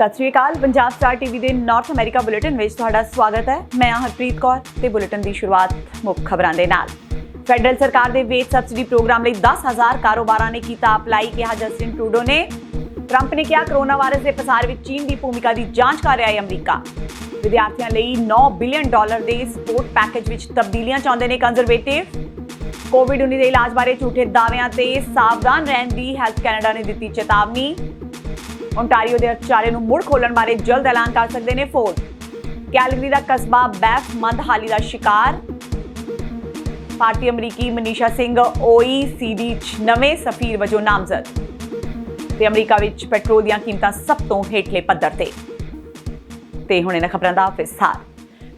ਸਤਿ ਸ਼੍ਰੀ ਅਕਾਲ। Punjab star TV ਦੇ north America bulletin ਵਿੱਚ ਤੁਹਾਡਾ ਸਵਾਗਤ ਹੈ। ਮੈਂ ਹਰਪ੍ਰੀਤ ਕੌਰ ਤੇ ਬੁਲੇਟਿਨ ਦੀ ਸ਼ੁਰੂਆਤ ਮੁੱਖ ਖਬਰਾਂ ਦੇ ਨਾਲ। ਫੈਡਰਲ ਸਰਕਾਰ ਦੇ ਵੇਜ ਸਬਸਿਡੀ ਪ੍ਰੋਗਰਾਮ ਲਈ 10,000 ਕਾਰੋਬਾਰਾਂ ਨੇ ਕੀਤਾ ਅਪਲਾਈ, ਕਿਹਾ ਜਸਟਿਨ ਟਰੂਡੋ ਨੇ। ਟਰੰਪ ਨੇ ਕਿਹਾ ਕਰੋਨਾ ਵਾਇਰਸ ਦੇ ਪਸਾਰ ਵਿੱਚ ਚੀਨ ਦੀ ਭੂਮਿਕਾ ਦੀ ਜਾਂਚ ਕਰ ਰਿਹਾ ਹੈ ਅਮਰੀਕਾ। ਵਿਦਿਆਰਥੀਆਂ ਲਈ $9 ਬਿਲੀਅਨ ਦੇ ਸਪੋਰਟ ਪੈਕੇਜ ਵਿੱਚ ਤਬਦੀਲੀਆਂ ਚਾਹੁੰਦੇ ਨੇ ਕੰਜ਼ਰਵੇਟਿਵ। ਕੋਵਿਡ-19 ਦੇ ਇਲਾਜ ਬਾਰੇ ਝੂਠੇ ਦਾਅਵਿਆਂ ਤੇ ਸਾਵਧਾਨ ਰਹਿਣ ਦੀ ਹੈਲਥ ਕੈਨੇਡਾ ਨੇ ਦਿੱਤੀ ਚੇਤਾਵਨੀ। ਓਨਟਾਰੀਓ ਦੇ ਅਰਥਚਾਰੇ ਨੂੰ ਮੁੜ ਖੋਲਣ ਬਾਰੇ ਜਲਦ ਐਲਾਨ ਕਰ ਸਕਦੇ ਨੇ ਫੋਰਡ। ਕੈਲਗਰੀ ਦਾ ਕਸਬਾ ਬੈਫ ਮੰਦਹਾਲੀ ਦਾ ਸ਼ਿਕਾਰ। ਭਾਰਤੀ ਅਮਰੀਕੀ ਮਨੀਸ਼ਾ ਸਿੰਘ OECD 'ਚ ਨਵੇਂ ਸਫੀਰ ਵਜੋਂ ਨਾਮਜ਼ਦ। ਤੇ ਅਮਰੀਕਾ ਵਿੱਚ ਪੈਟਰੋਲ ਦੀਆਂ ਕੀਮਤਾਂ ਸਭ ਤੋਂ ਹੇਠਲੇ ਪੱਧਰ ਤੇ ਹੁਣ ਇਹਨਾਂ ਖਬਰਾਂ ਦਾ ਵਿਸਥਾਰ।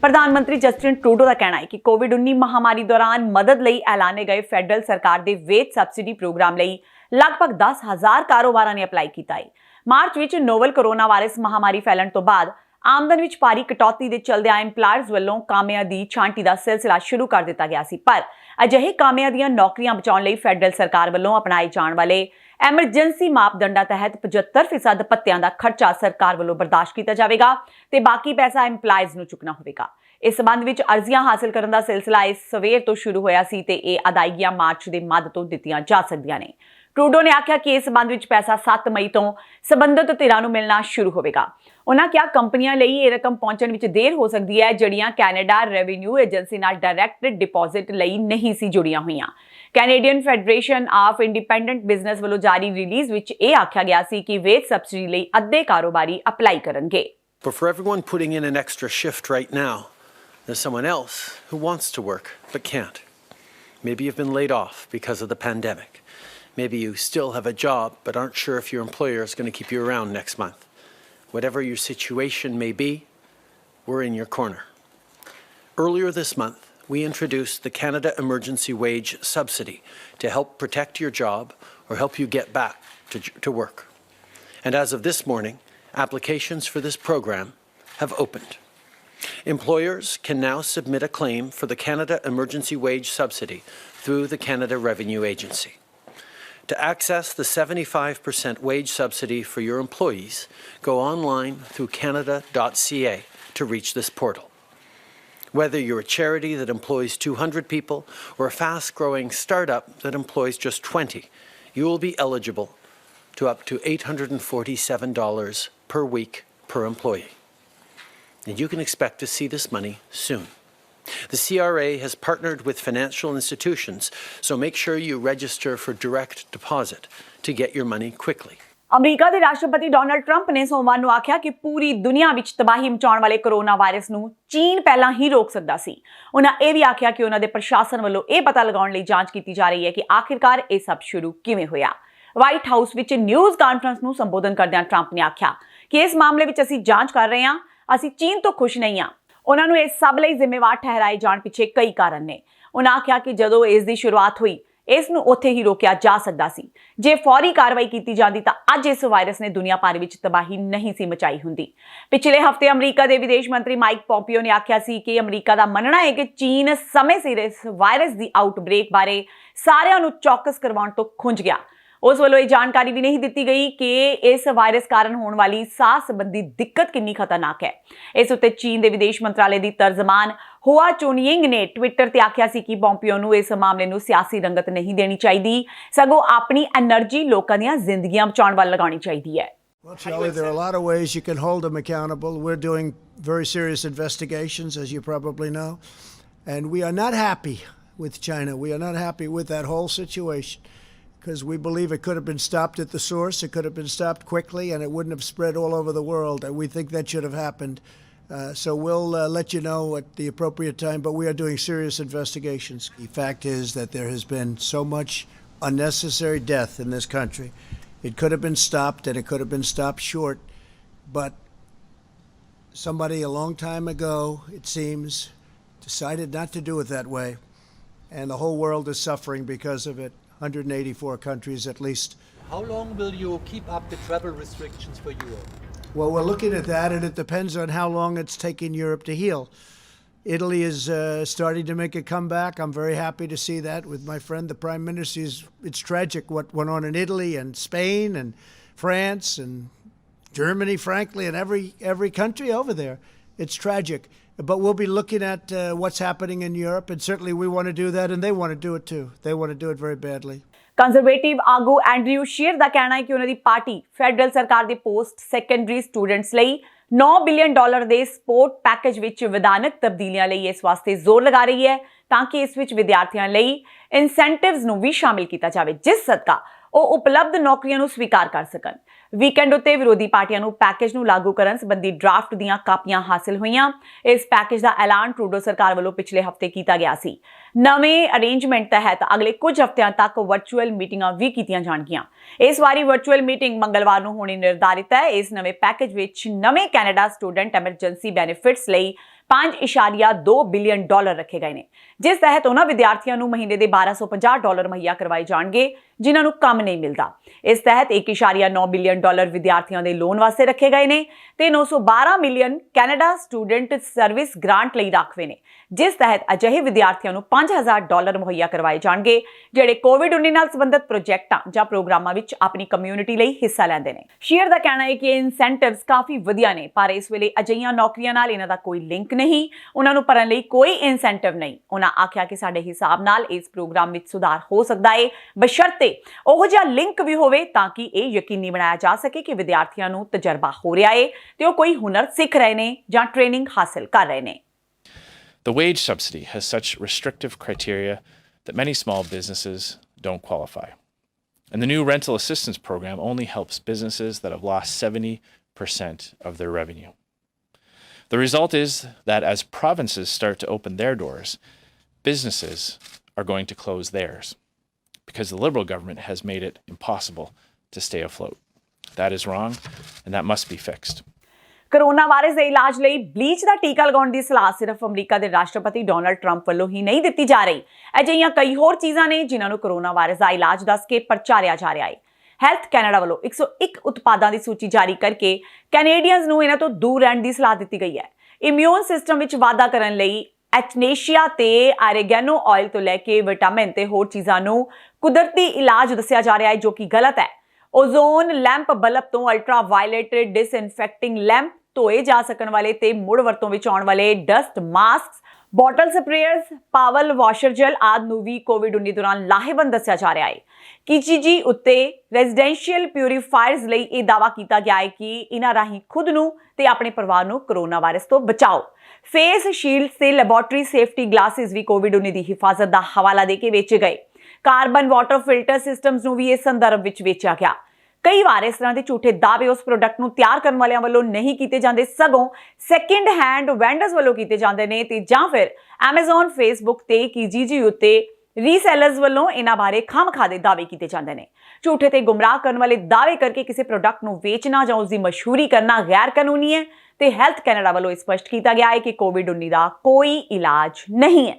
ਪ੍ਰਧਾਨ ਮੰਤਰੀ ਜਸਟਿਨ ਟਰੂਡੋ ਦਾ ਕਹਿਣਾ ਹੈ ਕਿ ਕੋਵਿਡ-19 ਮਹਾਮਾਰੀ ਦੌਰਾਨ ਮਦਦ ਲਈ ਐਲਾਨੇ ਗਏ ਫੈਡਰਲ ਸਰਕਾਰ ਦੇ ਵੇਜ ਸਬਸਿਡੀ ਪ੍ਰੋਗਰਾਮ ਲਈ ਲਗਭਗ 10,000 ਕਾਰੋਬਾਰਾਂ ਨੇ ਅਪਲਾਈ ਕੀਤਾ ਹੈ। ਮਾਰਚ ਵਿੱਚ ਨੋਵਲ ਕੋਰੋਨਾ ਵਾਇਰਸ ਮਹਾਮਾਰੀ ਫੈਲਣ ਤੋਂ ਬਾਅਦ ਆਮਦਨ ਵਿੱਚ ਭਾਰੀ ਕਟੌਤੀ ਦੇ ਚਲਦਿਆਂ ਇੰਪਲਾਇਰਸ ਵੱਲੋਂ ਕਾਮਿਆਂ ਦੀ ਛਾਂਟੀ ਦਾ ਸਿਲਸਿਲਾ ਸ਼ੁਰੂ ਕਰ ਦਿੱਤਾ ਗਿਆ ਸੀ। ਪਰ ਅਜਿਹੇ ਕਾਮਿਆਂ ਦੀਆਂ ਨੌਕਰੀਆਂ ਬਚਾਉਣ ਲਈ ਫੈਡਰਲ ਸਰਕਾਰ ਵੱਲੋਂ ਅਪਣਾਏ ਜਾਣ ਵਾਲੇ ਐਮਰਜੈਂਸੀ ਮਾਪਦੰਡਾਂ ਤਹਿਤ 75% ਭੱਤਿਆਂ ਦਾ ਖਰਚਾ ਸਰਕਾਰ ਵੱਲੋਂ ਬਰਦਾਸ਼ਤ ਕੀਤਾ ਜਾਵੇਗਾ ਤੇ ਬਾਕੀ ਪੈਸਾ ਇੰਪਲਾਈਜ਼ ਨੂੰ ਚੁੱਕਣਾ ਹੋਵੇਗਾ। ਇਸ ਸੰਬੰਧ ਵਿੱਚ ਅਰਜ਼ੀਆਂ ਹਾਸਲ ਕਰਨ ਦਾ ਸਿਲਸਿਲਾ ਇਸ ਸਵੇਰ ਤੋਂ ਸ਼ੁਰੂ ਹੋਇਆ ਸੀ ਤੇ ਇਹ ਅਦਾਇਗੀਆਂ ਮਾਰਚ ਦੇ ਮੱਧ ਤੋਂ ਦਿੱਤੀਆਂ ਜਾ ਸਕਦੀਆਂ ਨੇ। ਟਰੂਡੋ ਨੇ ਆਖਿਆ ਕਿ ਇਸ ਸੰਬੰਧ ਵਿੱਚ ਪੈਸਾ 7 ਮਈ ਤੋਂ ਸਬੰਧਤ ਧਿਰਾਂ ਨੂੰ ਮਿਲਣਾ ਸ਼ੁਰੂ ਹੋਵੇਗਾ। ਉਹਨਾਂ ਕਿਹਾ ਕੰਪਨੀਆਂ ਲਈ ਇਹ ਰਕਮ ਪਹੁੰਚਣ ਵਿੱਚ ਦੇਰ ਹੋ ਸਕਦੀ ਹੈ ਜਿਹੜੀਆਂ ਕੈਨੇਡਾ ਰੈਵਨਿਊ ਏਜੰਸੀ ਨਾਲ ਡਾਇਰੈਕਟ ਡਿਪੋਜ਼ਿਟ ਲਈ ਨਹੀਂ ਸੀ ਜੁੜੀਆਂ ਹੋਈਆਂ। Canadian federation of independent business ਵੱਲੋਂ ਜਾਰੀ ਰਿਲੀਜ਼ ਵਿੱਚ ਇਹ ਆਖਿਆ ਗਿਆ ਸੀ ਕਿ ਵੇਜ ਸਬਸਿਡੀ ਲਈ ਅੱਧੇ ਕਾਰੋਬਾਰੀ ਅਪਲਾਈ ਕਰਨਗੇ। But for everyone putting in an extra shift right now, there's someone else who wants to work but can't. Maybe you've been laid off because of the pandemic. Maybe you still have a job but aren't sure if your employer is going to keep you around next month. Whatever your situation may be, we're in your corner. Earlier this month, we introduced the Canada Emergency Wage Subsidy to help protect your job or help you get back to work. And as of this morning, applications for this program have opened. Employers can now submit a claim for the Canada Emergency Wage Subsidy through the Canada Revenue Agency. To access the 75% wage subsidy for your employees, go online through canada.ca to reach this portal. Whether you're a charity that employs 200 people or a fast-growing startup that employs just 20, you will be eligible to up to $847 per week per employee. And you can expect to see this money soon. The CRA has partnered with financial institutions, so make sure you register for direct deposit to get your money quickly. America ਦੇ ਰਾਸ਼ਟਰਪਤੀ Donald Trump ਨੇ ਸੋਮਵਾਰ ਨੂੰ ਆਖਿਆ ਕਿ ਪੂਰੀ ਦੁਨੀਆ ਵਿੱਚ ਤਬਾਹੀ ਮਚਾਉਣ ਵਾਲੇ ਕੋਰੋਨਾ ਵਾਇਰਸ ਨੂੰ ਚੀਨ ਪਹਿਲਾਂ ਹੀ ਰੋਕ ਸਕਦਾ ਸੀ। ਉਹਨਾਂ ਇਹ ਵੀ ਆਖਿਆ ਕਿ ਉਹਨਾਂ ਦੇ ਪ੍ਰਸ਼ਾਸਨ ਵੱਲੋਂ ਇਹ ਪਤਾ ਲਗਾਉਣ ਲਈ ਜਾਂਚ ਕੀਤੀ ਜਾ ਰਹੀ ਹੈ ਕਿ ਆਖਿਰਕਾਰ ਇਹ ਸਭ ਸ਼ੁਰੂ ਕਿਵੇਂ ਹੋਇਆ। ਵਾਈਟ ਹਾਊਸ ਵਿੱਚ ਨਿਊਜ਼ ਕਾਨਫਰੰਸ ਨੂੰ ਸੰਬੋਧਨ ਕਰਦਿਆਂ ਟਰੰਪ ਨੇ ਆਖਿਆ ਕਿ ਇਸ ਮਾਮਲੇ ਵਿੱਚ ਅਸੀਂ ਜਾਂਚ ਕਰ ਰਹੇ ਹਾਂ, ਅਸੀਂ ਚੀਨ ਤੋਂ ਖੁਸ਼ ਨਹੀਂ ਹਾਂ। ਉਹਨਾਂ ਨੂੰ ਇਸ ਸਭ ਲਈ ਜ਼ਿੰਮੇਵਾਰ ਠਹਿਰਾਏ ਜਾਣ ਪਿੱਛੇ ਕਈ ਕਾਰਨ ਨੇ। ਉਹਨਾਂ ਆਖਿਆ ਕਿ ਜਦੋਂ ਇਸ ਦੀ ਸ਼ੁਰੂਆਤ ਹੋਈ ਇਸ ਨੂੰ ਉੱਥੇ ਹੀ ਰੋਕਿਆ ਜਾ ਸਕਦਾ ਸੀ। ਜੇ ਫੌਰੀ ਕਾਰਵਾਈ ਕੀਤੀ ਜਾਂਦੀ ਤਾਂ ਅੱਜ ਇਸ ਵਾਇਰਸ ਨੇ ਦੁਨੀਆ ਭਰ ਵਿੱਚ ਤਬਾਹੀ ਨਹੀਂ ਸੀ ਮਚਾਈ ਹੁੰਦੀ। ਪਿਛਲੇ ਹਫ਼ਤੇ ਅਮਰੀਕਾ ਦੇ ਵਿਦੇਸ਼ ਮੰਤਰੀ ਮਾਈਕ ਪੋਂਪੀਓ ਨੇ ਆਖਿਆ ਸੀ ਕਿ ਅਮਰੀਕਾ ਦਾ ਮੰਨਣਾ ਹੈ ਕਿ ਚੀਨ ਸਮੇਂ ਸਿਰ ਇਸ ਵਾਇਰਸ ਦੀ ਆਊਟਬ੍ਰੇਕ ਬਾਰੇ ਸਾਰਿਆਂ ਨੂੰ ਚੌਕਸ ਕਰਵਾਉਣ ਤੋਂ ਖੁੰਝ ਗਿਆ। ਉਸ ਵੱਲੋਂ ਇਹ ਜਾਣਕਾਰੀ ਵੀ ਨਹੀਂ ਦਿੱਤੀ ਗਈ ਕਿ ਇਸ ਵਾਇਰਸ ਕਾਰਨ ਹੋਣ ਵਾਲੀ ਸਾਹ ਸੰਬੰਧੀ ਦਿੱਕਤ ਕਿੰਨੀ ਖਤਰਨਾਕ ਹੈ। ਇਸ ਉੱਤੇ ਚੀਨ ਦੇ ਵਿਦੇਸ਼ ਮੰਤਰਾਲੇ ਦੀ ਤਰਜਮਾਨ ਹੁਆ ਚੁਨਯਿੰਗ ਨੇ ਟਵਿੱਟਰ ਤੇ ਆਖਿਆ ਸੀ ਕਿ ਪੋਂਪੀਓ ਨੂੰ ਇਸ ਮਾਮਲੇ ਨੂੰ ਸਿਆਸੀ ਰੰਗਤ ਨਹੀਂ ਦੇਣੀ ਚਾਹੀਦੀ, ਸਗੋਂ ਆਪਣੀ એનર્ਜੀ ਲੋਕਾਂ ਦੀਆਂ ਜ਼ਿੰਦਗੀਆਂ ਬਚਾਉਣ ਵੱਲ ਲਗਾਉਣੀ ਚਾਹੀਦੀ ਹੈ। Well, Charlie, there are a lot of ways you can hold them accountable. We're doing very serious investigations, as you probably know, and we are not happy with China. We are not happy with that whole situation, because we believe it could have been stopped at the source, it could have been stopped quickly, and it wouldn't have spread all over the world. And we think that should have happened. So we'll let you know at the appropriate time, but we are doing serious investigations. The fact is that there has been so much unnecessary death in this country. It could have been stopped, and it could have been stopped short, but somebody a long time ago, it seems, decided not to do it that way, and the whole world is suffering because of it. 184 countries at least. How long will you keep up the travel restrictions for Europe? Well, we're looking at that, and it depends on how long it's taking Europe to heal. Italy is starting to make a comeback. I'm very happy to see that with my friend, the Prime Minister. It's tragic what went on in Italy and Spain and France and Germany, frankly, and every country over there. It's tragic. But we'll be looking at what's happening in Europe, and certainly we want to do that, and they want to do it too. They want to do it very badly. Conservative ਆਗੂ Andrew sheer ਦਾ ਕਹਿਣਾ ਹੈ ਕਿ ਉਹਨਾਂ ਦੀ party federal ਸਰਕਾਰ ਦੇ post secondary students ਲਈ $9 billion ਦੇ support package ਵਿੱਚ ਵਿਧਾਨਕ ਤਬਦੀਲੀਆਂ ਲਈ ਇਸ ਵਾਸਤੇ ਜ਼ੋਰ ਲਗਾ ਰਹੀ ਹੈ ਤਾਂ ਕਿ ਇਸ ਵਿੱਚ ਵਿਦਿਆਰਥੀਆਂ ਲਈ ਇਨਸੈਂਟਿਵਸ ਨੂੰ ਵੀ ਸ਼ਾਮਿਲ ਕੀਤਾ ਜਾਵੇ ਜਿਸ ਸਦਕਾ ਉਹ ਉਪਲਬਧ ਨੌਕਰੀਆਂ ਨੂੰ ਸਵੀਕਾਰ ਕਰ ਸਕਣ। ਵੀਕਐਂਡ ਉੱਤੇ ਵਿਰੋਧੀ ਪਾਰਟੀਆਂ ਨੂੰ ਪੈਕੇਜ ਨੂੰ ਲਾਗੂ ਕਰਨ ਸੰਬੰਧੀ ਡਰਾਫਟ ਦੀਆਂ ਕਾਪੀਆਂ ਹਾਸਲ ਹੋਈਆਂ। ਇਸ ਪੈਕੇਜ ਦਾ ਐਲਾਨ ਟਰੂਡੋ ਸਰਕਾਰ ਵੱਲੋਂ ਪਿਛਲੇ ਹਫ਼ਤੇ ਕੀਤਾ ਗਿਆ ਸੀ। ਨਵੇਂ ਅਰੇਂਜਮੈਂਟ ਤਹਿਤ ਅਗਲੇ ਕੁਝ ਹਫ਼ਤਿਆਂ ਤੱਕ ਵਰਚੁਅਲ ਮੀਟਿੰਗਾਂ ਵੀ ਕੀਤੀਆਂ ਜਾਣਗੀਆਂ। ਇਸ ਵਾਰੀ ਵਰਚੁਅਲ ਮੀਟਿੰਗ ਮੰਗਲਵਾਰ ਨੂੰ ਹੋਣੀ ਨਿਰਧਾਰਿਤ ਹੈ। ਇਸ ਨਵੇਂ ਪੈਕੇਜ ਵਿੱਚ ਨਵੇਂ ਕੈਨੇਡਾ ਸਟੂਡੈਂਟ ਐਮਰਜੈਂਸੀ ਬੈਨੀਫਿਟਸ ਲਈ $5.2 ਬਿਲੀਅਨ ਰੱਖੇ ਗਏ ਨੇ ਜਿਸ ਤਹਿਤ ਉਹਨਾਂ ਵਿਦਿਆਰਥੀਆਂ ਨੂੰ ਮਹੀਨੇ ਦੇ $1,250 ਮੁਹੱਈਆ ਕਰਵਾਏ ਜਾਣਗੇ ਜਿਨ੍ਹਾਂ ਨੂੰ ਕੰਮ ਨਹੀਂ ਮਿਲਦਾ। ਇਸ ਤਹਿਤ $1.9 ਬਿਲੀਅਨ ਵਿਦਿਆਰਥੀਆਂ ਦੇ ਲੋਨ ਵਾਸਤੇ ਰੱਖੇ ਗਏ ਨੇ ਤੇ 912 million Canada student service grant ਲਈ ਰਾਖਵੇਂ ਨੇ ਜਿਸ ਤਹਿਤ ਅਜਿਹੇ ਵਿਦਿਆਰਥੀਆਂ ਨੂੰ $5,000 ਮੁਹੱਈਆ ਕਰਵਾਏ ਜਾਣਗੇ ਜਿਹੜੇ ਕੋਵਿਡ-19 ਨਾਲ ਸੰਬੰਧਿਤ ਪ੍ਰੋਜੈਕਟਾਂ ਜਾਂ ਪ੍ਰੋਗਰਾਮਾਂ ਵਿੱਚ ਆਪਣੀ ਕਮਿਊਨਿਟੀ ਲਈ ਹਿੱਸਾ ਲੈਂਦੇ ਨੇ। ਸ਼ੀਅਰ ਦਾ ਕਹਿਣਾ ਹੈ ਕਿ ਇਨਸੈਂਟਿਵਸ ਕਾਫੀ ਵਧੀਆ ਨੇ ਪਰ ਇਸ ਵੇਲੇ ਅਜਿਹੀਆਂ ਨੌਕਰੀਆਂ ਨਾਲ ਇਹਨਾਂ ਦਾ ਕੋਈ ਲਿੰਕ ਨਹੀਂ, ਉਹਨਾਂ ਨੂੰ ਭਰਨ ਲਈ ਕੋਈ ਇਨਸੈਂਟਿਵ ਨਹੀਂ। ਉਹਨਾਂ ਆਖਿਆ ਕਿ ਸਾਡੇ ਹਿਸਾਬ ਨਾਲ ਇਸ ਪ੍ਰੋਗਰਾਮ ਵਿੱਚ ਸੁਧਾਰ ਹੋ ਸਕਦਾ ਹੈ ਬਸ਼ਰਤੇ ਉਹ ਜਿਹਾ ਲਿੰਕ ਵੀ ਹੋਵੇ ਤਾਂ ਕਿ ਇਹ ਯਕੀਨੀ ਬਣਾਇਆ ਜਾ ਸਕੇ ਕਿ ਵਿਦਿਆਰਥੀਆਂ ਨੂੰ ਤਜਰਬਾ ਹੋ ਰਿਹਾ ਹੈ ਤੇ ਉਹ ਕੋਈ ਹੁਨਰ ਸਿੱਖ ਰਹੇ ਨੇ ਜਾਂ ਟ੍ਰੇਨਿੰਗ ਹਾਸਲ ਕਰ ਰਹੇ ਨੇ। The wage subsidy has such restrictive criteria that many small businesses don't qualify. And the new rental assistance program only helps businesses that have lost 70% of their revenue. The result is that as provinces start to open their doors, businesses are going to close theirs because the Liberal government has made it impossible to stay afloat. That is wrong, and that must be fixed. Corona virus ਦੇ ਇਲਾਜ ਲਈ bleach ਦਾ ਟੀਕਾ ਲਗਾਉਣ ਦੀ ਸਲਾਹ ਸਿਰਫ America ਦੇ ਰਾਸ਼ਟਰਪਤੀ Donald Trump ਵੱਲੋਂ ਹੀ ਨਹੀਂ ਦਿੱਤੀ ਜਾ ਰਹੀ। ਅਜਿਹੀਆਂ ਕਈ ਹੋਰ ਚੀਜ਼ਾਂ ਨੇ ਜਿਨ੍ਹਾਂ ਨੂੰ ਕੋਰੋਨਾ ਵਾਇਰਸ ਦਾ ਇਲਾਜ ਦੱਸ ਕੇ ਪ੍ਰਚਾਰਿਆ ਜਾ ਰਿਹਾ ਹੈ। ਹੈਲਥ ਕੈਨੇਡਾ ਵੱਲੋਂ 101 ਉਤਪਾਦਾਂ ਦੀ ਸੂਚੀ ਜਾਰੀ ਕਰਕੇ ਕੈਨੇਡੀਅਨਸ ਨੂੰ ਇਹਨਾਂ ਤੋਂ ਦੂਰ ਰਹਿਣ ਦੀ ਸਲਾਹ ਦਿੱਤੀ ਗਈ ਹੈ। ਇਮਿਊਨ ਸਿਸਟਮ ਵਿੱਚ ਵਾਧਾ ਕਰਨ ਲਈ ਐਚਨੇਸ਼ੀਆ ਤੇ ਆਰੇਗੈਨੋ ਆਇਲ ਤੋਂ ਲੈ ਕੇ ਵਿਟਾਮਿਨ ਤੇ ਹੋਰ ਚੀਜ਼ਾਂ ਨੂੰ ਕੁਦਰਤੀ ਇਲਾਜ ਦੱਸਿਆ ਜਾ ਰਿਹਾ ਹੈ ਜੋ ਕਿ ਗਲਤ ਹੈ। ਓਜ਼ੋਨ ਲੈਂਪ ਬਲਬ ਤੋਂ ਅਲਟਰਾ ਵਾਇਲੇਟ ਡਿਸਇਨਫੈਕਟਿੰਗ ਲੈਂਪ ਧੋਏ ਜਾ ਸਕਣ ਵਾਲੇ ਤੇ ਮੁੜ ਵਰਤੋਂ ਵਿੱਚ ਆਉਣ ਵਾਲੇ ਡਸਟ ਮਾਸਕਸ ਬੋਟਲ ਸਪਰੇਅਰਸ ਪਾਵਲ ਵਾਸ਼ਰ ਜੈਲ ਆਦਿ ਨੂੰ ਵੀ ਕੋਵਿਡ-19 ਦੌਰਾਨ ਲਾਹੇਵੰਦ ਦੱਸਿਆ ਜਾ ਰਿਹਾ ਹੈ। ਕੀਚੀਜੀ ਉੱਤੇ ਰੈਜ਼ੀਡੈਂਸ਼ੀਅਲ ਪਿਊਰੀਫਾਇਰਸ ਲਈ ਇਹ ਦਾਅਵਾ ਕੀਤਾ ਗਿਆ ਹੈ ਕਿ ਇਹਨਾਂ ਰਾਹੀਂ ਖੁਦ ਨੂੰ ਤੇ ਆਪਣੇ ਪਰਿਵਾਰ ਨੂੰ ਕੋਰੋਨਾ ਵਾਇਰਸ ਤੋਂ ਬਚਾਓ। ਫੇਸ ਸ਼ੀਲਡਸ ਤੇ ਲੈਬੋਰਟਰੀ ਸੇਫਟੀ ਗਲਾਸਿਸ ਵੀ ਕੋਵਿਡ-19 ਦੀ ਹਿਫਾਜ਼ਤ ਦਾ ਹਵਾਲਾ ਦੇ ਕੇ ਵੇਚੇ ਗਏ। ਕਾਰਬਨ ਵਾਟਰ ਫਿਲਟਰ ਸਿਸਟਮਸ ਨੂੰ ਵੀ ਇਸ ਸੰਦਰਭ ਵਿੱਚ ਵੇਚਿਆ ਗਿਆ। ਕਈ ਵਾਰ ਇਸ ਤਰ੍ਹਾਂ ਦੇ ਝੂਠੇ ਦਾਅਵੇ ਉਸ ਪ੍ਰੋਡਕਟ ਨੂੰ ਤਿਆਰ ਕਰਨ ਵਾਲਿਆਂ ਵੱਲੋਂ ਨਹੀਂ ਕੀਤੇ ਜਾਂਦੇ ਸਗੋਂ ਸੈਕਿੰਡ ਹੈਂਡ ਵੈਂਡਰਸ ਵੱਲੋਂ ਕੀਤੇ ਜਾਂਦੇ ਨੇ ਤੇ ਜਾਂ ਫਿਰ Amazon, Facebook ਤੇ ਕੀਜੀਜੀ ਉੱਤੇ ਰੀਸੈਲਰਸ ਵੱਲੋਂ ਇਹਨਾਂ ਬਾਰੇ ਖਾਮਖਾ ਦੇ ਦਾਅਵੇ ਕੀਤੇ ਜਾਂਦੇ ਨੇ। ਝੂਠੇ ਤੇ ਗੁੰਮਰਾਹ ਕਰਨ ਵਾਲੇ ਦਾਅਵੇ ਕਰਕੇ ਕਿਸੇ ਪ੍ਰੋਡਕਟ ਨੂੰ ਵੇਚਣਾ ਜਾਂ ਉਸ ਦੀ ਮਸ਼ਹੂਰੀ ਕਰਨਾ ਗੈਰ ਕਾਨੂੰਨੀ ਹੈ ਤੇ ਹੈਲਥ ਕੈਨੇਡਾ ਵੱਲੋਂ ਇਹ ਸਪਸ਼ਟ ਕੀਤਾ ਗਿਆ ਹੈ ਕਿ ਕੋਵਿਡ-19 ਦਾ ਕੋਈ ਇਲਾਜ ਨਹੀਂ ਹੈ।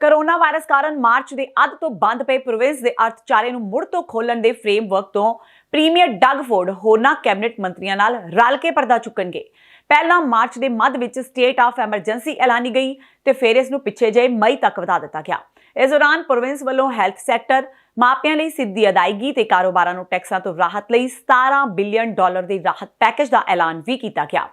ਕੋਰੋਨਾ ਵਾਇਰਸ ਕਾਰਨ ਮਾਰਚ ਦੇ ਅੱਧ ਤੋਂ ਬੰਦ ਪਏ ਪ੍ਰੋਵਿੰਸ ਦੇ ਅਰਥਚਾਰੇ ਨੂੰ ਮੁੜ ਤੋਂ ਖੋਲਣ ਦੇ ਫਰੇਮਵਰਕ ਤੋਂ ਪ੍ਰੀਮੀਅਰ ਡਗ ਫੋਰਡ ਹੋਰਨਾਂ ਕੈਬਨਿਟ ਮੰਤਰੀਆਂ ਨਾਲ ਰਲ ਕੇ ਪਰਦਾ ਚੁੱਕਣਗੇ। ਪਹਿਲਾਂ ਮਾਰਚ ਦੇ ਮੱਧ ਵਿੱਚ ਸਟੇਟ ਆਫ ਐਮਰਜੈਂਸੀ ਐਲਾਨੀ ਗਈ ਤੇ ਫਿਰ ਇਸ ਨੂੰ ਪਿੱਛੇ ਜਿਹੇ ਮਈ ਤੱਕ ਵਧਾ ਦਿੱਤਾ ਗਿਆ। ਇਸ ਦੌਰਾਨ ਪ੍ਰੋਵਿੰਸ ਵੱਲੋਂ ਹੈਲਥ ਸੈਕਟਰ, ਮਾਪਿਆਂ ਲਈ ਸਿੱਧੀ ਅਦਾਇਗੀ ਤੇ ਕਾਰੋਬਾਰਾਂ ਨੂੰ ਟੈਕਸਾਂ ਤੋਂ ਰਾਹਤ ਲਈ $17 ਬਿਲੀਅਨ ਦੇ ਰਾਹਤ ਪੈਕੇਜ ਦਾ ਐਲਾਨ ਵੀ ਕੀਤਾ ਗਿਆ।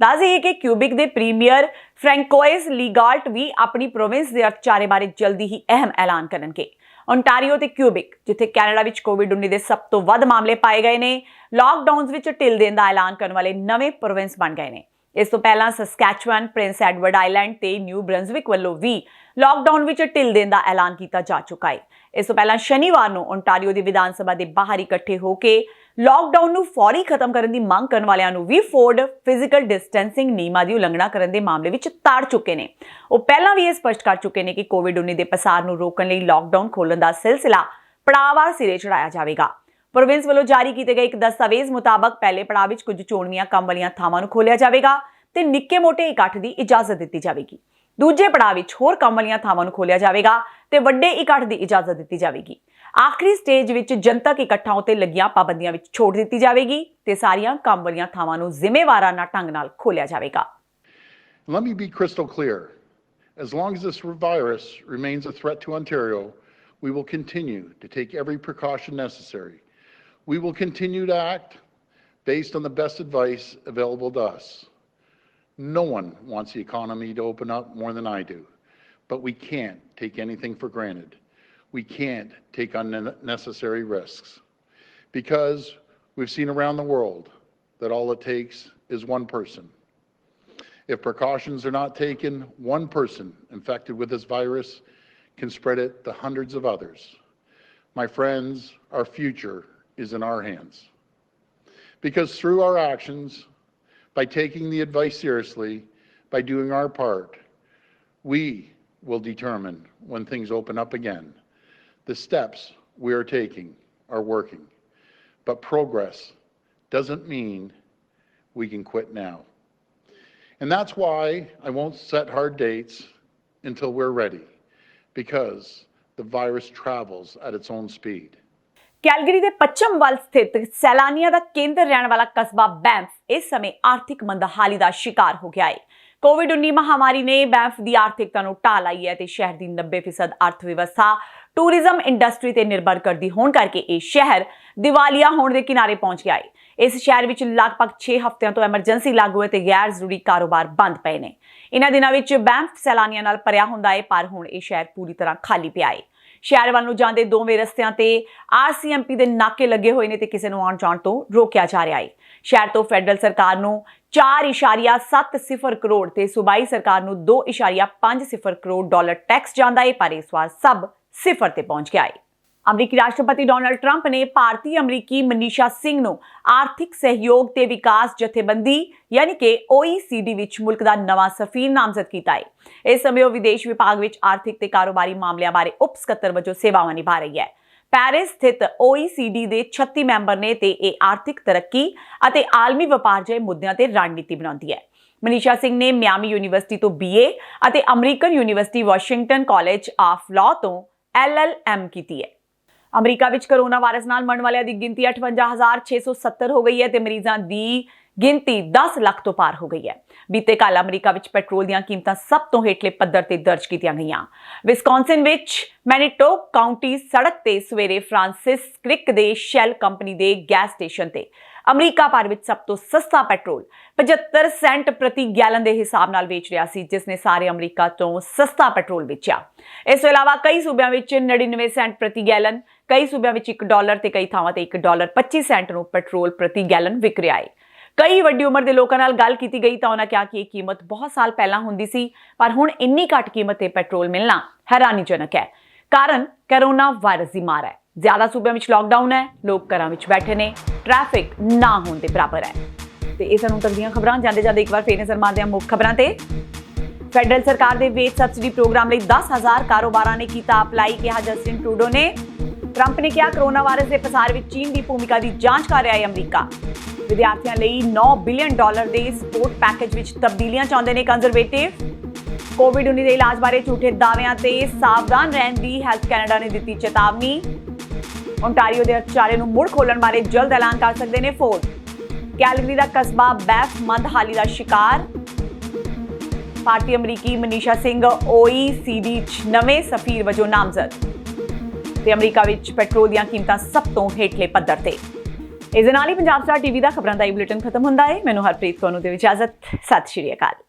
ਦੱਸ ਦਈਏ ਕਿ ਕਿਊਬਿਕ ਦੇ ਪ੍ਰੀਮੀਅਰ ਫ੍ਰੈਂਕੋਇਸ ਲੀਗਾਲਟ ਵੀ ਆਪਣੀ ਪ੍ਰੋਵਿੰਸ ਦੇ ਅਰਥਚਾਰੇ ਬਾਰੇ ਜਲਦੀ ਹੀ ਅਹਿਮ ਐਲਾਨ ਕਰਨਗੇ। ਓਨਟਾਰੀਓ ਤੇ ਕਿਊਬਿਕ, ਜਿੱਥੇ ਕੈਨੇਡਾ ਵਿੱਚ ਕੋਵਿਡ-19 ਦੇ ਸਭ ਤੋਂ ਵੱਧ ਮਾਮਲੇ ਪਾਏ ਗਏ ਨੇ, ਲਾਕਡਾਊਨਸ ਵਿੱਚ ਢਿੱਲ ਦੇਣ ਦਾ ਐਲਾਨ ਕਰਨ ਵਾਲੇ ਨਵੇਂ ਪ੍ਰੋਵਿੰਸ ਬਣ ਗਏ ਨੇ। ਇਸ ਤੋਂ ਪਹਿਲਾਂ ਸਸਕੈਚੁਅਨ, ਪ੍ਰਿੰਸ ਐਡਵਰਡ ਆਈਲੈਂਡ ਤੇ ਨਿਊ ਬ੍ਰੰਜ਼ਵਿਕ ਵੱਲੋਂ ਵੀ ਲਾਕਡਾਊਨ ਵਿੱਚ ਢਿੱਲ ਦੇਣ ਦਾ ਐਲਾਨ ਕੀਤਾ ਜਾ ਚੁੱਕਾ ਹੈ। ਇਸ ਤੋਂ ਪਹਿਲਾਂ ਸ਼ਨੀਵਾਰ ਨੂੰ ਓਨਟਾਰੀਓ ਦੀ ਵਿਧਾਨ ਸਭਾ ਦੇ ਬਾਹਰ ਇਕੱਠੇ ਹੋ ਕੇ ਲਾਕਡਾਊਨ ਨੂੰ ਫੌਰੀ ਖਤਮ ਕਰਨ ਦੀ ਮੰਗ ਕਰਨ ਵਾਲਿਆਂ ਨੂੰ ਵੀ ਫੋਰਡ ਫਿਜ਼ੀਕਲ ਡਿਸਟੈਂਸਿੰਗ ਨਿਯਮਾਂ ਦੀ ਉਲੰਘਣਾ ਕਰਨ ਦੇ ਮਾਮਲੇ ਵਿੱਚ ਤਾੜ ਚੁੱਕੇ ਨੇ। ਉਹ ਪਹਿਲਾਂ ਵੀ ਇਹ ਸਪਸ਼ਟ ਕਰ ਚੁੱਕੇ ਨੇ ਕਿ ਕੋਵਿਡ-19 ਦੇ ਪਸਾਰ ਨੂੰ ਰੋਕਣ ਲਈ ਲਾਕਡਾਊਨ ਖੋਲ੍ਹਣ ਦਾ ਸਿਲਸਿਲਾ ਪੜਾਅਵਾਰ ਸਿਰੇ ਚੜਾਇਆ ਜਾਵੇਗਾ। ਪ੍ਰੋਵਿੰਸ ਵੱਲੋਂ ਜਾਰੀ ਕੀਤੇ ਗਏ ਇੱਕ ਦਸਤਾਵੇਜ਼ ਮੁਤਾਬਕ ਪਹਿਲੇ ਪੜਾਅ ਵਿੱਚ ਕੁਝ ਚੋਣਵੀਆਂ ਕੰਮ ਵਾਲੀਆਂ ਥਾਵਾਂ ਨੂੰ ਖੋਲ੍ਹਿਆ ਜਾਵੇਗਾ ਤੇ ਨਿੱਕੇ-ਮੋਟੇ ਇਕੱਠ ਦੀ ਇਜਾਜ਼ਤ ਦਿੱਤੀ ਜਾਵੇਗੀ। ਦੂਜੇ ਪੜਾਅ ਵਿੱਚ ਹੋਰ ਕੰਮ ਵਾਲੀਆਂ ਥਾਵਾਂ ਨੂੰ ਖੋਲ੍ਹਿਆ ਜਾਵੇਗਾ ਤੇ ਵੱਡੇ ਇਕੱਠ ਦੀ ਇਜਾਜ਼ਤ ਦਿੱਤੀ ਜਾਵੇਗੀ। ਆਖਰੀ ਸਟੇਜ ਵਿੱਚ ਜਨਤਕ ਇਕੱਠਾਂ ਉੱਤੇ ਲੱਗੀਆਂ ਪਾਬੰਦੀਆਂ ਵਿੱਚ ਛੋਟ ਦਿੱਤੀ ਜਾਵੇਗੀ ਤੇ ਸਾਰੀਆਂ ਕੰਮ ਵਾਲੀਆਂ ਥਾਵਾਂ ਨੂੰ ਜ਼ਿੰਮੇਵਾਰਾਨਾ ਢੰਗ ਨਾਲ ਖੋਲ੍ਹਿਆ ਜਾਵੇਗਾ। Let me be crystal clear. As long as this virus remains a threat to Ontario, we will continue to take every precaution necessary. We will continue to act based on the best advice available to us. No one wants the economy to open up more than I do, but we can't take anything for granted. We can't take unnecessary risks because we've seen around the world that all it takes is one person. If precautions are not taken, one person infected with this virus can spread it to hundreds of others. My friends, our future is in our hands. Because through our actions, by taking the advice seriously, by doing our part, we will determine when things open up again. The steps we are taking are working, but progress doesn't mean we can quit now. And that's why I won't set hard dates until we're ready, because the virus travels at its own speed. Calgary ਦੇ ਪੱਛਮ ਵੱਲ ਸਥਿਤ ਸੈਲਾਨੀਆਂ ਦਾ ਕੇਂਦਰ ਰਹਿਣ ਵਾਲਾ ਕਸਬਾ Banff ਇਸ ਸਮੇਂ ਆਰਥਿਕ ਮੰਦਹਾਲੀ ਦਾ ਸ਼ਿਕਾਰ ਹੋ ਗਿਆ ਹੈ। ਕੋਵਿਡ-19 ਮਹਾਮਾਰੀ ਨੇ ਬੈਂਫ ਦੀ ਆਰਥਿਕਤਾ ਨੂੰ ਢਾਹ ਲਾਈ ਹੈ ਤੇ ਸ਼ਹਿਰ ਦੀ 90% ਅਰਥ ਵਿਵਸਥਾ ਟੂਰਿਜ਼ਮ ਇੰਡਸਟਰੀ ਤੇ ਨਿਰਭਰ ਕਰਦੀ ਹੋਣ ਕਰਕੇ ਇਹ ਸ਼ਹਿਰ ਦਿਵਾਲੀਆ ਹੋਣ ਦੇ ਕਿਨਾਰੇ ਪਹੁੰਚ ਗਿਆ ਹੈ। ਇਸ ਸ਼ਹਿਰ ਵਿੱਚ ਲਗਭਗ 6 ਹਫ਼ਤਿਆਂ ਤੋਂ ਐਮਰਜੈਂਸੀ ਲਾਗੂ ਹੈ ਤੇ ਗੈਰ ਜ਼ਰੂਰੀ ਕਾਰੋਬਾਰ ਬੰਦ ਪਏ ਨੇ। ਇਹਨਾਂ ਦਿਨਾਂ ਵਿੱਚ ਬੈਂਫ ਸੈਲਾਨੀਆਂ ਨਾਲ ਭਰਿਆ ਹੁੰਦਾ ਹੈ, ਪਰ ਹੁਣ ਇਹ ਸ਼ਹਿਰ ਪੂਰੀ ਤਰ੍ਹਾਂ ਖਾਲੀ ਪਿਆ ਹੈ। ਸ਼ਹਿਰ ਵੱਲ ਨੂੰ ਜਾਂਦੇ ਦੋਵੇਂ ਰਸਤਿਆਂ ਤੇ RCMP ਦੇ ਨਾਕੇ ਲੱਗੇ ਹੋਏ ਨੇ ਤੇ ਕਿਸੇ ਨੂੰ ਆਉਣ ਜਾਣ ਤੋਂ ਰੋਕਿਆ ਜਾ ਰਿਹਾ ਹੈ। ਸ਼ਹਿਰ ਤੋਂ ਫੈਡਰਲ ਸਰਕਾਰ ਨੂੰ 4.70 ਕਰੋੜ ਤੇ ਸੂਬਾਈ ਸਰਕਾਰ ਨੂੰ 2.50 ਕਰੋੜ ਡਾਲਰ ਟੈਕਸ ਜਾਂਦਾ ਹੈ, ਪਰ ਇਸ ਵਾਰ ਸਭ ਸਿਫਰ ਤੇ ਪਹੁੰਚ ਗਿਆ ਹੈ। ਅਮਰੀਕੀ ਰਾਸ਼ਟਰਪਤੀ ਡੋਨਾਲਡ ਟਰੰਪ ਨੇ ਭਾਰਤੀ ਅਮਰੀਕੀ ਮਨੀਸ਼ਾ ਸਿੰਘ ਨੂੰ ਆਰਥਿਕ ਸਹਿਯੋਗ ਤੇ ਵਿਕਾਸ ਜਥੇਬੰਦੀ ਯਾਨੀ ਕਿ OECD ਵਿੱਚ ਮੁਲਕ ਦਾ ਨਵਾਂ ਸਫੀਰ ਨਾਮਜ਼ਦ ਕੀਤਾ ਹੈ। ਇਸ ਸਮੇਂ ਉਹ ਵਿਦੇਸ਼ ਵਿਭਾਗ ਵਿੱਚ ਆਰਥਿਕ ਤੇ ਕਾਰੋਬਾਰੀ ਮਾਮਲਿਆਂ ਬਾਰੇ ਉਪ ਸਕੱਤਰ ਵਜੋਂ ਸੇਵਾਵਾਂ ਨਿਭਾ ਰਹੀ ਹੈ। ਪੈਰਿਸ ਸਥਿਤ OECD ਦੇ 36 ਮੈਂਬਰ ਨੇ ਤੇ ਇਹ ਆਰਥਿਕ ਤਰੱਕੀ ਅਤੇ ਆਲਮੀ ਵਪਾਰ ਜਿਹੇ ਮੁੱਦਿਆਂ ਤੇ ਰਣਨੀਤੀ ਬਣਾਉਂਦੀ ਹੈ। ਮਨੀਸ਼ਾ ਸਿੰਘ ਨੇ ਮਿਆਮੀ ਯੂਨੀਵਰਸਿਟੀ ਤੋਂ BA ਅਤੇ American university Washington college of law ਤੋਂ LLM ਕੀਤੀ ਹੈ। ਅਮਰੀਕਾ ਵਿੱਚ ਕੋਰੋਨਾ ਵਾਇਰਸ ਨਾਲ ਮਰਨ ਵਾਲਿਆਂ ਦੀ ਗਿਣਤੀ 58,670 ਹੋ ਗਈ ਹੈ ਤੇ ਮਰੀਜ਼ਾਂ ਦੀ ਗਿਣਤੀ 10 ਲੱਖ ਤੋਂ ਪਾਰ ਹੋ ਗਈ ਹੈ। ਬੀਤੇ ਕੱਲ੍ਹ ਅਮਰੀਕਾ ਵਿੱਚ ਪੈਟਰੋਲ ਦੀਆਂ ਕੀਮਤਾਂ ਸਭ ਤੋਂ ਹੇਠਲੇ ਪੱਧਰ ਤੇ ਦਰਜ ਕੀਤੀਆਂ ਗਈਆਂ। ਵਿਸਕੌਨਸਿਨ ਵਿੱਚ ਮੈਨੀਟੋਕ ਕਾਉਂਟੀ ਸੜਕ ਤੇ ਸਵੇਰੇ ਫ੍ਰਾਂਸਿਸ ਕ੍ਰਿਕ ਦੇ ਸ਼ੈਲ ਕੰਪਨੀ ਦੇ ਗੈਸ ਸਟੇਸ਼ਨ ਤੇ ਅਮਰੀਕਾ ਭਰ ਵਿੱਚ ਸਭ ਤੋਂ ਸਸਤਾ ਪੈਟਰੋਲ 75 ਸੈਂਟ ਪ੍ਰਤੀ ਗੈਲਨ ਦੇ ਹਿਸਾਬ ਨਾਲ ਵੇਚ ਰਿਹਾ ਸੀ, ਜਿਸ ਨੇ ਸਾਰੇ ਅਮਰੀਕਾ ਤੋਂ ਸਸਤਾ ਪੈਟਰੋਲ ਵੇਚਿਆ। ਇਸ ਤੋਂ ਇਲਾਵਾ ਕਈ ਸੂਬਿਆਂ ਵਿੱਚ 99 ਸੈਂਟ ਪ੍ਰਤੀ ਗੈਲਨ, ਕਈ ਸੂਬਿਆਂ ਵਿੱਚ $1 ਤੇ ਕਈ ਥਾਵਾਂ ਤੇ $1.25 ਨੂੰ ਪੈਟਰੋਲ ਪ੍ਰਤੀ ਗੈਲਨ ਵਿਕ ਰਿਹਾ ਹੈ। ਕਈ ਵੱਡੀ ਉਮਰ ਦੇ ਲੋਕਾਂ ਨਾਲ ਗੱਲ ਕੀਤੀ ਗਈ ਤਾਂ ਉਹਨਾਂ ਕਿਹਾ ਕਿ ਇਹ ਕੀਮਤ ਬਹੁਤ ਸਾਲ ਪਹਿਲਾਂ ਹੁੰਦੀ ਸੀ, ਪਰ ਹੁਣ ਇੰਨੀ ਘੱਟ ਕੀਮਤ ਤੇ ਪੈਟਰੋਲ ਮਿਲਣਾ ਹੈਰਾਨੀਜਨਕ ਹੈ। ਕਾਰਨ ਕੋਰੋਨਾ ਵਾਇਰਸ ਦੀ ਮਾਰ ਹੈ। ਜ਼ਿਆਦਾ ਸੂਬਿਆਂ ਵਿੱਚ ਲਾਕਡਾਊਨ ਹੈ, ਲੋਕ ਘਰਾਂ ਵਿੱਚ ਬੈਠੇ ਨੇ, ਟ੍ਰੈਫਿਕ ਨਾ ਹੋਣ ਦੇ ਬਰਾਬਰ ਹੈ। ਤੇ ਇਹ ਸਾਨੂੰ ਤੱਕ ਦੀਆਂ ਖਬਰਾਂ ਜਾਂਦੇ ਇੱਕ ਵਾਰ ਫੇਰ ਨਜ਼ਰ ਮਾਰਦੇ ਹਾਂ ਮੁੱਖ ਖਬਰਾਂ ਤੇ। ਫੈਡਰਲ ਸਰਕਾਰ ਦੇ ਵੇਜ ਸਬਸਿਡੀ ਪ੍ਰੋਗਰਾਮ ਲਈ 10,000 ਕਾਰੋਬਾਰਾਂ ਨੇ ਕੀਤਾ ਅਪਲਾਈ, ਕਿਹਾ ਜਸਟਿਨ ਟਰੂਡੋ ਨੇ। ਟਰੰਪ ਨੇ ਕਿਹਾ ਕੋਰੋਨਾ ਵਾਇਰਸ ਦੇ ਪਸਾਰ ਵਿੱਚ ਚੀਨ ਦੀ ਭੂਮਿਕਾ ਦੀ ਜਾਂਚ ਕਰ ਰਿਹਾ ਹੈ ਅਮਰੀਕਾ। ਵਿਦਿਆਰਥੀਆਂ ਲਈ $9 ਬਿਲੀਅਨ ਦੇ ਸਪੋਰਟ ਪੈਕੇਜ ਵਿੱਚ ਤਬਦੀਲੀਆਂ ਚਾਹੁੰਦੇ ਨੇ ਕੰਜ਼ਰਵੇਟਿਵ। ਕੋਵਿਡ-19 ਦੇ ਇਲਾਜ ਬਾਰੇ ਝੂਠੇ ਦਾਅਵਿਆਂ ਤੇ ਸਾਵਧਾਨ ਰਹਿਣ ਦੀ ਹੈਲਥ ਕੈਨੇਡਾ ਨੇ ਦਿੱਤੀ ਚੇਤਾਵਨੀ। ਓਨਟਾਰੀਓ ਦੇ ਅਰਥਚਾਰੇ ਨੂੰ ਮੁੜ ਖੋਲਣ ਬਾਰੇ ਜਲਦ ਐਲਾਨ ਕਰ ਸਕਦੇ ਨੇ ਫੋਰਡ। ਕੈਲਗਰੀ ਦਾ ਕਸਬਾ ਬੈਂਫ ਮੰਦਹਾਲੀ ਦਾ ਸ਼ਿਕਾਰ। ਭਾਰਤੀ ਅਮਰੀਕੀ ਮਨੀਸ਼ਾ ਸਿੰਘ OECD 'ਚ ਨਵੇਂ ਸਫੀਰ ਵਜੋਂ ਨਾਮਜ਼ਦ। ਤੇ ਅਮਰੀਕਾ ਵਿੱਚ ਪੈਟਰੋਲ ਦੀਆਂ ਕੀਮਤਾਂ ਸਭ ਤੋਂ ਹੇਠਲੇ ਪੱਧਰ ਤੇ। ਇਸ ਦੇ ਨਾਲ ਹੀ ਪੰਜਾਬ ਸਟਾਰ TV ਦਾ ਖਬਰਾਂ ਦਾ ਇਹ ਬੁਲੇਟਿਨ ਖਤਮ ਹੁੰਦਾ ਹੈ। ਮੈਨੂੰ ਹਰਪ੍ਰੀਤ ਕੌਰ ਨੂੰ ਦਿਓ ਇਜਾਜ਼ਤ। ਸਤਿ ਸ਼੍ਰੀ ਅਕਾਲ।